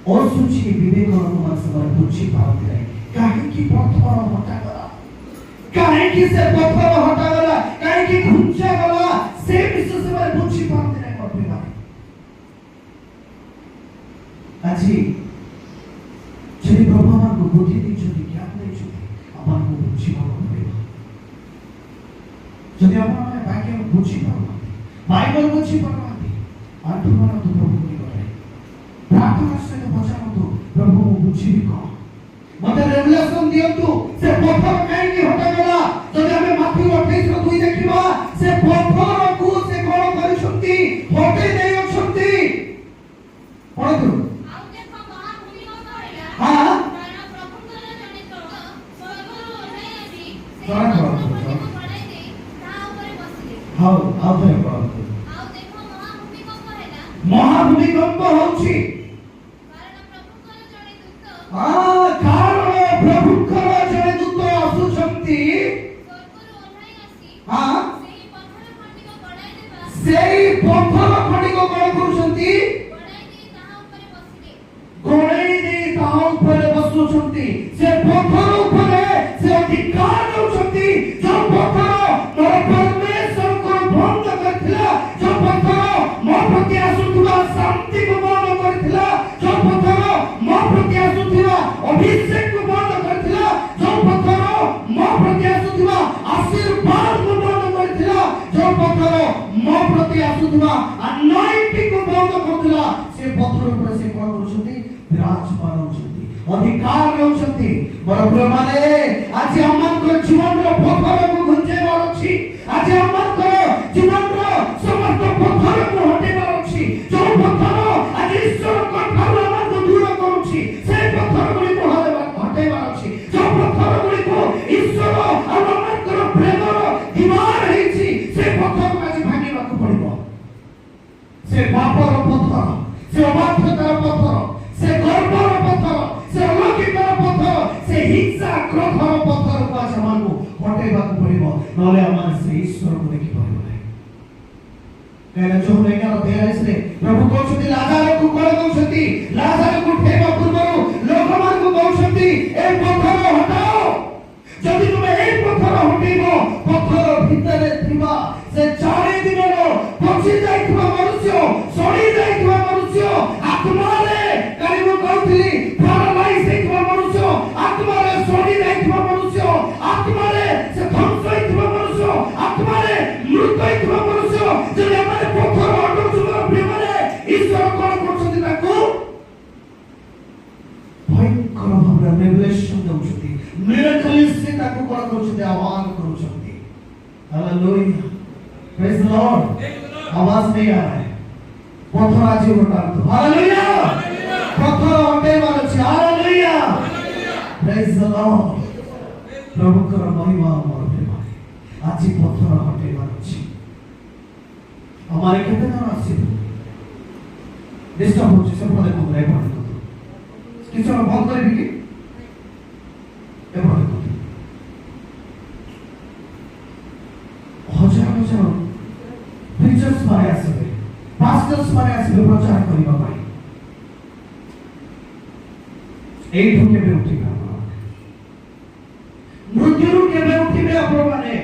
असुची विवेक मन बुझी पाते कहीं पत्थर हटागला कहीं से पत्थर हटागला कहीं घुंचा गला से विषय से बुझी पाते आज प्रभु को बुद्धि दी ज्ञान नहीं को बुझी जदि वाक्य बुझी बाइबल बुझी आंठू मन तो प्रभु प्रार्थना सहित पचारतु प्रभु बुझी कौन मते रेवलेशन दियंतु से पत्थर कहीं हटागला जदि हमें माथी 28:2 देखिबा से पत्थर को से कोन करिसंती हटे नै अछंती पढु हां महाभूमिकंप होछि कारण प्रभुकर जने दूत आसुछंती सेई पत्थर खंडी को कोन करूछंती गोड़ाई दे ताऊ ऊपर बसुछंती से पत्थर ऊपर से अधिकार नउछंती जो पत्थर मोर परमेश्वर को बंद करथिला जो पत्थर मो प्रति आसुथुवा शांति को बंद करथिला जो पत्थर मो प्रति आसुथुवा अभिषेक को बंद करथिला जो पत्थर मो प्रति आसुथुवा आशीर्वाद को बंद करथिला जो पत्थर मो प्रति आसुथुवा अनॉइंटिंग को बंद करथिला से पत्थर ऊपर से कोन करूछंती विराजमान होछंती अधिकार होछंती बरोबर माने आज हमन को जीवन रो पत्थर को घुंचेबार अछि आज हमन को जीवन रो समस्त पत्थर को हटेबार अछि जो पत्थर आज ईश्वर को ठाकुर हमन को दूर करूछि से पत्थर गुली को हटेबार अछि जो पत्थर गुली को ईश्वर और हमन को प्रेम रो दीवार हेछि से पत्थर को आज भांगिबा को पड़िबो से पापर पत्थर से अबाध्यतार पत्थर से गर्वर पत्थर से अलौकिकर पत्थर से हिंसा क्रोधर पत्थर को आज हमन को हटेबा को पड़िबो नले हमन से ईश्वर को देखि पाइबो कहले जो 11:43 रे प्रभु कहउछथि लाजर को कोन कहउछथि लाजर को उठेबा पूर्वरु लोकमान को कहउछथि ए पत्थर हटाओ जदि तुमे ए पत्थर हटेबो पत्थर भितरे थिबा से 4 दिन रो पछी जाइथबा मनुष्य सड़ी जाइथबा मनुष्य आत्मा रे काली को कहउथि पैरालाइज हेथबा मनुष्य आत्मा रे सड़ी जाइथबा मनुष्य आत्मा रे से ध्वंस हेथबा मनुष्य आत्मा रे मृत हेथबा मनुष्य जदि हमरे पत्थर हटाउछुबा प्रेम रे ईश्वर कोन करछथि ताको भयंकर भाबरे रेवलेशन दउछथि मिरेकलिस्टली ताको कोन करछथि आह्वान करछथि हालेलुया प्रेज द लॉर्ड आवाज नहीं आ रहा है पत्थर आज उठा दो हालेलुया पत्थर हटेबार अछि हालेलुया प्रेज द लॉर्ड प्रभु कर महिमा मोर प्रेम आज पत्थर हटेबार अछि हमारे केते जन अछि डिस्टर्ब होछि सब पले को रे पड़े किछ बंद करबी कि ए पड़े हजार प्रीचर्स माने आसीबे पास्टर्स माने आसीबे प्रचार करिबा पाई एई ठुके बे उठिबा मृत्युरु केबे उठिबे आपण माने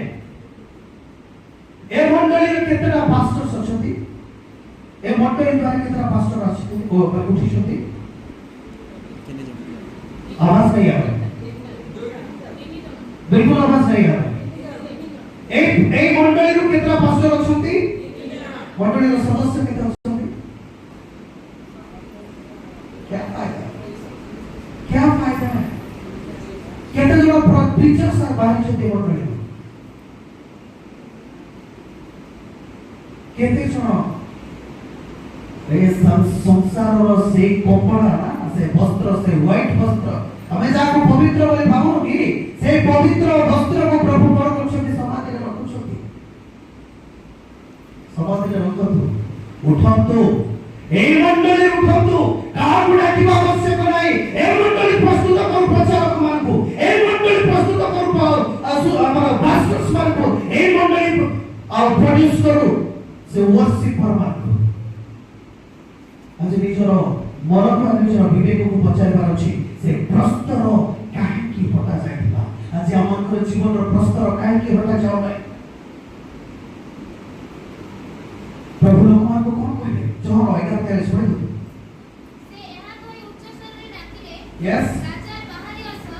ए मंडली रे केतेटा पास्टर्स अछंती ए मंडली द्वारा केतेटा पास्टर अछंती ओ उठिसंती आवाज नहीं आ रहा बिल्कुल आवाज नहीं आ रहा ए मंडली रो केतेटा पास्टर अछंती मंडली रो सदस्य केतेटा अछंती क्या फायदा है केते जन प्रीचर्स आर बाहर छथि मंडली केते जन ए संसार रो से कपड़ा ना से वस्त्र से व्हाइट वस्त्र हमें जाको पवित्र बोले भाबो कि से पवित्र वस्त्र को प्रभु पर करछथि समाधि रे रखुछथि समाधि रे रखतु उठंतु ए मंडली उठंतु काहु डाकिबा आवश्यक नाही ए मंडली प्रस्तुत कर प्रचारक मानकु ए मंडली प्रस्तुत कर हमर पास्टर्स मानकु ए मंडली और प्रोड्यूस करू से वर्शिपर मानकु आज निजरो मरक ନିଜର ବିବେକକୁ ପଚାରିବାର ଅଛି ସେ ପ୍ରସ୍ତର କାହିଁକି ହଟା ଯାଇଥିଲା। ଆଜି ଆମର ଜୀବନର ପ୍ରସ୍ତର କାହିଁକି ହଟା ଯାଉନାହିଁ। ପ୍ରଭୁ ଲୋକମାନଙ୍କୁ କଣ କହିଲେ? ଜହର 11:43 ପଢିଲେ। Yes.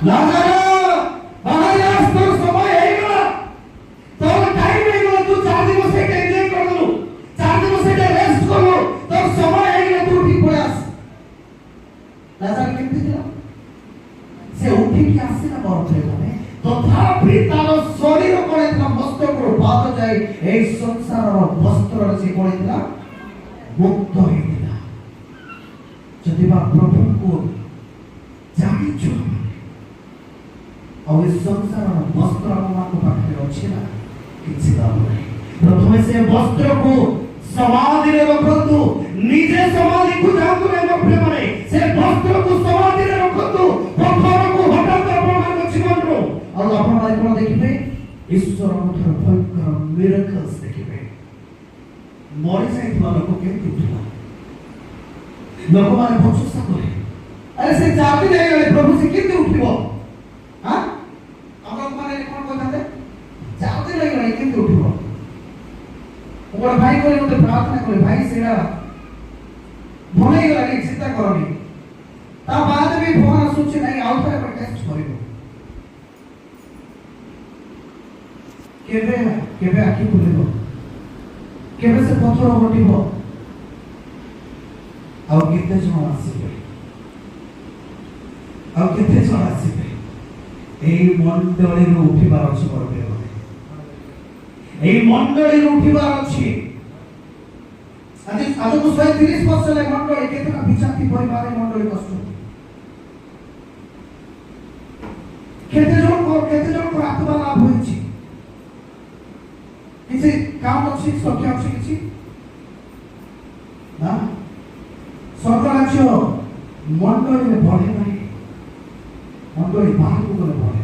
लाजर बाहर आस तो समय आएगा तो टाइम आएगा तू 4 दिन से एंजॉय कर लो 4 दिन से रेस्ट कर लो तो समय आएगा तू ठीक पड़े आस। लाजर केमती थिला से उठी की आसी ना बरथ हेलाने तथापि तार शरीर कोणे थिला मस्तक रो पाद जाय ए संसार रो वस्त्र से कोणे थिला मुक्त हेतिला। जदि बा प्रभु को जानिछु और इस संसार वस्त्र को पाखे अच्छी ना किसी लाभ नहीं। प्रथम से वस्त्र को समाधि रे रखतु निजे समाधि को जातु रे प्रेम रे से वस्त्र को समाधि रे रखतु पत्थर को हटात अपन जीवन रो और अपन लाइफ को देखिबे ईश्वर मथर भयंकर मिरेकल्स देखिबे। मरि जाइतला लोक केमति उठला लोक माने प्रशंसा करे अरे से जाति नहीं गले प्रभु से केमति उठिबो। हां हम लोग माने कोन कहते जाति नहीं गले केमति उठिबो। ओकर भाई कोले मते प्रार्थना करे भाई सेरा भले गला कि चिंता करनी ता बाद भी फोन आसुछि नहीं आउ थरे पर टेस्ट करिबो केबे केबे आखि खुलिबो केबे से पत्थर हटिबो आउ केते जण आसीबे आउ केते जण आसीबे एई मंडली रो उठिबार अछि मोर प्रिय भाई एई मंडली रो उठिबार अछि। आज को 30 वर्ष ले मंडली केतना विचारती परिवार मंडली कष्ट केते जण को आत्मा लाभ होइछि किछि काम अछि सख्य अछि किछि ना स्वर्ग राज्य मंडली में बढ़े नहीं मंडली बाहर को गले बढ़े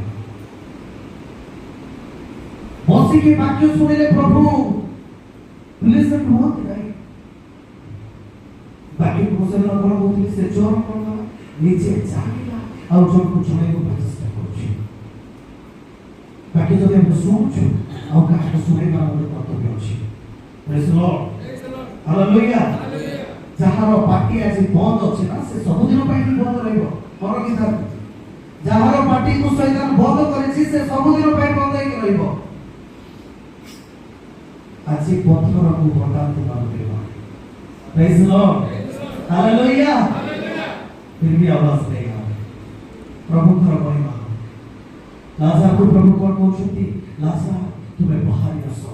बसी के वाक्य सुनिले प्रभु लिसन होत नहीं बाकी को से न कोन होती से जोर करना नीचे जागिला और जोर को छोड़े को चेष्टा करछि बाकी जदि हम सुनछु और का सुने का हमर कर्तव्य अछि। Praise the lord hallelujah. जहार पार्टी आज बंद अछि ना से सब दिन पई बंद रहइबो मोर की था जहार पार्टी को शैतान बंद करिछि से सब दिन पई बंद हे रहइबो। आज पत्थर को हटाते पारबो। Praise the lord hallelujah. फिर भी आवाज देगा प्रभु कर महिमा। लाजर को प्रभु कोन कहउछथि लाजर तुमे बाहर आसो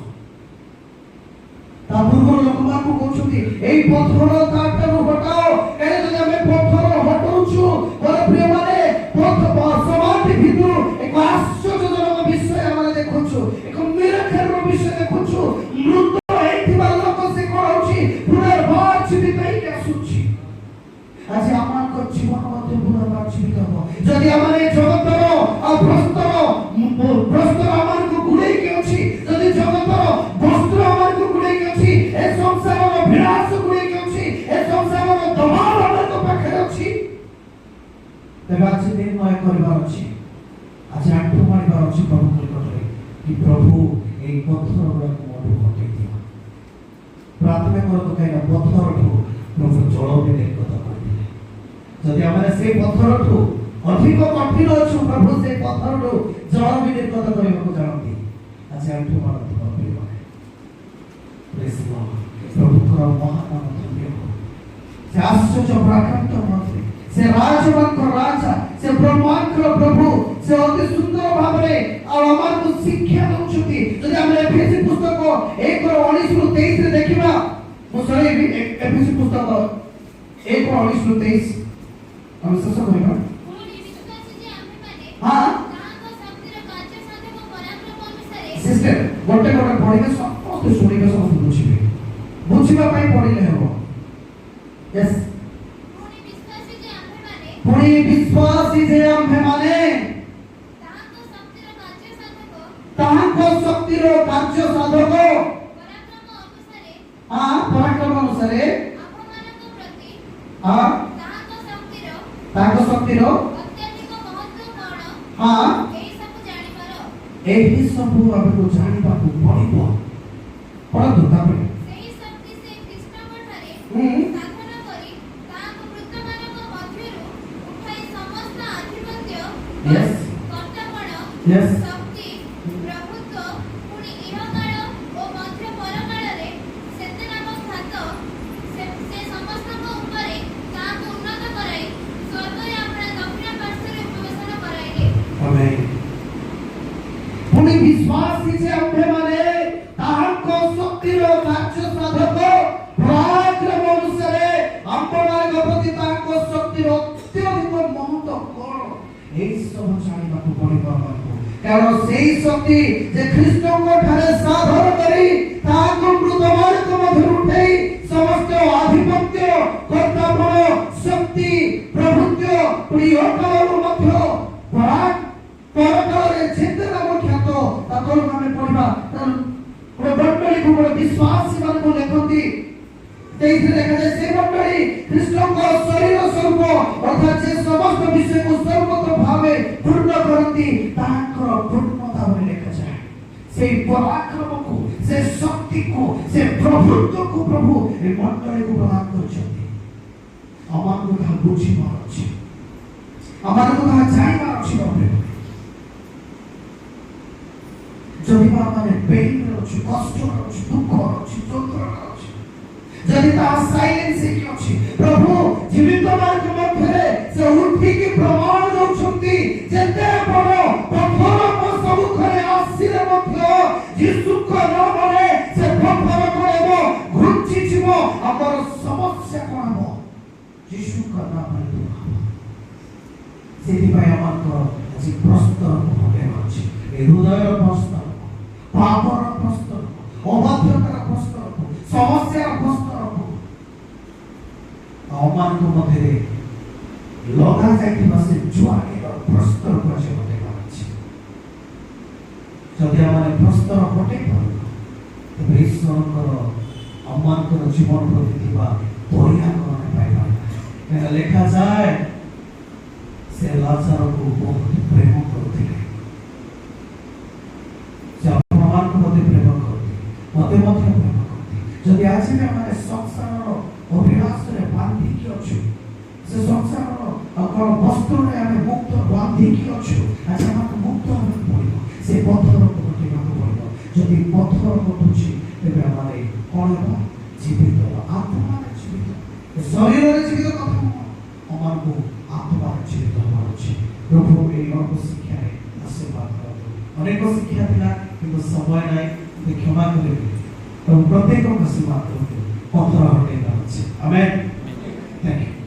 तापूर्व लोकमान को कहउछथि एई पत्थर काटनु हटाओ ए जदि हमें पत्थर हटाउछु और प्रिय माने पत्थर समाधि भितर एक आश्चर्यजनक विषय हमरे देखुछु एक मिरेकल रो विषय देखुछु मृत हेतिबा लोक से कहउछि पुनर्बार जीवित हेइ आसुछि। आज आमान को जीवन मध्य पुनर्बार जीवित हो जदि हमरे जगतर प्रस्तर आमान को गुड़े के अछि जदि जगतर वस्त्र आमान को गुड़े के अछि ए संसार रो विनाश गुड़े के अछि ए संसार रो दबाव हमर को पाखे अछि तबे आज निर्णय करबार अछि आज आंठो मारिबार अछि प्रभु निकटरे कि प्रभु ए पत्थर रो मधु हटै दियो। प्रार्थना करतो काइना पत्थर ठो प्रभु जल में कथा कहथिले जदि हमरे से पत्थर ठो अधिक कठिन अछि प्रभु से पत्थर ठो जल में कथा कहबो को जानती आज आंठो मारतो प्रिय भाई। प्रेज द लॉर्ड प्रभु कर महानाम धन्य हो से आश्चर्य प्राकांत मंत्री से राजमान को राजा से ब्रह्मांड को प्रभु से अति सुंदर भाबरे और हमार को शिक्षा दउछथि जदि हमरे एफएससी पुस्तक 1:19-23 रे देखिबा मो सरे एफएससी पुस्तक 1:19-23 हम सस कहबा हां सिस्टर गोटे पढिले समस्त सुनिबे समस्त बुझिबे बुझिबा पई पढिले हेबो। यस पुणी विश्वासी जे आम्भे माने ताहाको शक्तिर कार्य साधक हां पराक्रम अनुसारे हां ତାଙ୍କ ଶକ୍ତିର ଅତ୍ୟଧିକ ମହତ୍ତ୍ୱ କଣ ହଁ ଏହି ସବୁ ଜାଣିବାର ଏହି ସବୁ ଆମକୁ ଜାଣିବାକୁ ପଡ଼ିବ। ପଢ଼ନ୍ତୁ ତାପରେ ସେହି ଶକ୍ତି ସେ ଖ୍ରୀଷ୍ଟଙ୍କଠାରେ ହୁଁ ସାଧନ କରି ତାହାକୁ ମୃତମାନଙ୍କ ମଧ୍ୟରୁ ଉଠାଇ ସମସ୍ତ ଆଧିପତ୍ୟ Yes. କର୍ତ୍ତାପଣ Yes. ଶକ୍ତି ପ୍ରଭୁତ୍ୱ ପୁଣି ଇହକାଳ ଓ ମଧ୍ୟ ପରକାଳରେ ସେତେ ନାମ ଖ୍ୟାତ ସେ ସମସ୍ତଙ୍କ ଉପରେ ତାହାକୁ ଉନ୍ନତ କରାଇ ସ୍ୱର୍ଗରେ ଆପଣା ଦକ୍ଷିଣ ପାର୍ଶ୍ୱରେ ଉପବେଶନ କରାଇଲେ। ଆମେନ୍। ପୁଣି ବିଶ୍ୱାସୀ ଯେ ଆମ୍ଭେମାନେ ତାହାଙ୍କ ଶକ୍ତିର କାର୍ଯ୍ୟ ସାଧକ ପରାକ୍ରମ ଅନୁସାରେ ଆମ୍ଭମାନଙ୍କ ପ୍ରତି ତାହାଙ୍କ ଶକ୍ତିର ଅତ୍ୟଧିକ ମହତ୍ତ୍ୱ କଣ ଏହି ସବୁ ଜାଣିବାକୁ ପଡ଼ିବ ଆମକୁ। କାରଣ ସେହି ଶକ୍ତି ଯେ ଖ୍ରୀଷ୍ଟଙ୍କ ଠାରେ ସାଧନ କରି ତାହାକୁ ମୃତମାନଙ୍କ ମଧ୍ୟରୁ ଉଠାଇ ସମସ୍ତ ଆଧିପତ୍ୟ କର୍ତ୍ତାପଣ ଶକ୍ତି ପ୍ରଭୁତ୍ୱ ପୁଣି ଅକାଳରୁ ମଧ୍ୟ ପରକାଳରେ ଯେତେ ନାମ ଖ୍ୟାତ ତାକୁ ଆମେ ପଢ଼ିବା। ଗୋଟେ ମଣ୍ଡଳୀକୁ ଗୋଟେ ବିଶ୍ୱାସୀ ମାନଙ୍କୁ ଲେଖନ୍ତି ସେଇଥିରେ ଲେଖାଯାଏ ସେ ମଣ୍ଡଳୀ ଖ୍ରୀଷ୍ଟଙ୍କ ଶରୀର ସ୍ୱରୂପ ଅର୍ଥାତ୍ ଯେ ସମସ୍ତ ବିଷୟକୁ ସର୍ବତ ଭାବେ ପୂର୍ଣ୍ଣ କରନ୍ତି ତାଙ୍କର ପୂର୍ଣ୍ଣତା ବୋଲି ଲେଖାଯାଏ। ସେଇ ପରାକ୍ରମକୁ ସେ ଶକ୍ତିକୁ ସେ ପ୍ରଭୁତ୍ୱକୁ ପ୍ରଭୁ ଏ ମଣ୍ଡଳୀକୁ ପ୍ରଦାନ କରିଛନ୍ତି। ଆମମାନଙ୍କୁ ତାହା ବୁଝିବାର ଅଛି, ଆମମାନଙ୍କୁ ତାହା ଜାଣିବାର ଅଛି। ଯଦି ମାନେ ପେନ୍ରେ ଅଛି, କଷ୍ଟରେ ଅଛି, ଦୁଃଖରେ ଅଛି, ଯନ୍ତ୍ରଣାରେ ଅଛି, ଯଦି ତାହା ସାଇଲେନ୍ସ ହେଇକି ଅଛି, ପ୍ରଭୁ ଜୀବିତମାନଙ୍କ ମଧ୍ୟରେ ସେ ଉଠିକି ପ୍ରମାଣ ଦେଉଛନ୍ତି ଯେତେ ବଡ଼ ପଥର ମୋ ସମ୍ମୁଖରେ ଆସିଲେ ମଧ୍ୟ ଯୀଶୁଙ୍କ ନାମରେ ସେ ପଥର କହିବ ଘୁଞ୍ଚିଯିବ। ଆମର ସମସ୍ୟା କଣ ହବ? ଯୀଶୁଙ୍କ ନାମରେ ଦୂର ହବ। ସେଥିପାଇଁ ଆମଙ୍କର ଆଜି ପ୍ରସ୍ତର ଭୋଗେର ଅଛି। ଏ ହୃଦୟର ପ୍ରସ୍ତର, ପାପର ପ୍ରସ୍ତର, ଅବାଧ୍ୟତାର ପ୍ରସ୍ତର, ସମସ୍ୟାର ପ୍ରସ୍ତର ଆମମାନଙ୍କ ମଧ୍ୟରେ ଲଗା ଯାଇଥିବା ସେ ଜୁଆଣିର ପ୍ରସ୍ତରକୁ ଆଜି ହଟେଇବାର ଅଛି। ଯଦି ଆମେ ପ୍ରସ୍ତର ହଟେଇ ପାରିବା ତେବେ ଈଶ୍ୱରଙ୍କର ଆମମାନଙ୍କର ଜୀବନ ପ୍ରତି ଥିବା ଦୟାକୁ ଆମେ ପାଇପାରିବା। ଏହା ଲେଖାଯାଏ ସେ ଲାଜାରକୁ ବହୁତ ପ୍ରେମ କରୁଥିଲେ, ସେ ଆପଣମାନଙ୍କୁ ମଧ୍ୟ ପ୍ରେମ କରୁଥିଲେ, ମୋତେ ମଧ୍ୟ ପ୍ରେମ କରୁଥିଲେ। ଯଦି ଆଜି ବି ଆମେ ସଂସାରର ଅଭିଳାଷରେ ବାନ୍ଧିକି ଅଛୁ, ସେ ସଂସାରର କଣ ବସ୍ତ୍ରରେ ଆମେ ମୁକ୍ତ ବାନ୍ଧିକି ଅଛୁ, ଆଜି ଆମକୁ ମୁକ୍ତ ହେବାକୁ ପଡ଼ିବ। ସେ ପଥରକୁ ହଟେଇବାକୁ ପଡ଼ିବ। ଯଦି ପଥର ହଟୁଛି ତେବେ ଆମେ କଣ ହେବ? ଜୀବିତ ଆତ୍ମାରେ ଜୀବିତ, ଶରୀରରେ ଜୀବିତ କଥା ନୁହଁ, ଆମମାନଙ୍କୁ ଆତ୍ମାରେ ଜୀବିତ ହେବାର ଅଛି। ପ୍ରଭୁ ଏହି ଅଳ୍ପ ଶିକ୍ଷାରେ ଆଶୀର୍ବାଦ କରନ୍ତୁ। ଅନେକ ଶିକ୍ଷା ଥିଲା କିନ୍ତୁ ସମୟ ନାହିଁ, କ୍ଷମା କରିବେ। ପ୍ରଭୁ ପ୍ରତ୍ୟେକଙ୍କୁ ଆଶୀର୍ବାଦ କରନ୍ତୁ। ପଥର ହଟେଇବାର ଅଛି। ଆମେନ୍। Thank you.